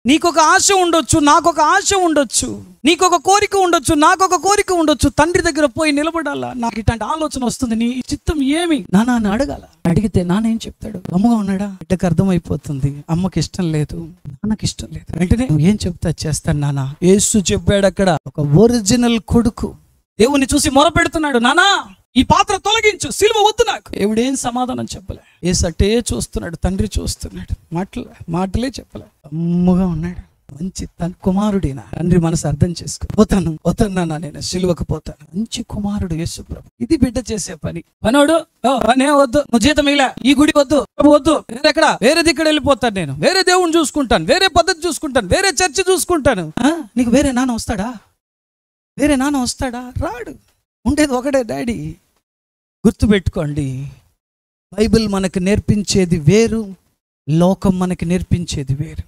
నీకొక ఆశ ఉండొచ్చు, నాకొక ఆశ ఉండొచ్చు, నీకొక కోరిక ఉండొచ్చు, నాకొక కోరిక ఉండొచ్చు. తండ్రి దగ్గర పోయి నిలబడాలా. నాకు ఇట్లాంటి ఆలోచన వస్తుంది, నీ చిత్తం ఏమి నాన్న అని అడగాల. అడిగితే నాన్న ఏం చెప్తాడు? అమ్మగా ఉన్నాడా? బిడ్డకు అర్థమైపోతుంది, అమ్మకి ఇష్టం లేదు, నాన్నకి ఇష్టం లేదు. వెంటనే ఏం చెప్తా చేస్తాను నాన్న. యేసు చెప్పాడు అక్కడ, ఒక ఒరిజినల్ కొడుకు దేవుని చూసి మొరపెడుతున్నాడు, నానా ఈ పాత్ర తొలగించు, సిలువ వద్దు నాకు. దేవుడేం సమాధానం చెప్పలే. యేసు అట్టే చూస్తున్నాడు, తండ్రి చూస్తున్నాడు, మాటలే చెప్పలే. అమ్మగా ఉన్నాడు. మంచి తన కుమారుడేనా? తండ్రి మనసు అర్థం చేసుకో. పోతాను నేను సిలువకు పోతాను. మంచి కుమారుడు యేసు ప్రభు. ఇది బిడ్డ చేసే పని. పనోడు పనే వద్దు, నువ్వు జీతం ఇలా, ఈ గుడి వద్దు, వద్దు, ఎక్కడ వేరే దిక్కడ వెళ్ళిపోతాను, నేను వేరే దేవుని చూసుకుంటాను, వేరే పద్ధతి చూసుకుంటాను, వేరే చర్చి చూసుకుంటాను. నీకు వేరే నాన్న వస్తాడా? వేరే నాన్న వస్తాడా? రాడు. ఉండేది ఒకటే డాడీ. గుర్తుపెట్టుకోండి, బైబిల్ మనకు నేర్పించేది వేరు, లోకం మనకి నేర్పించేది వేరు.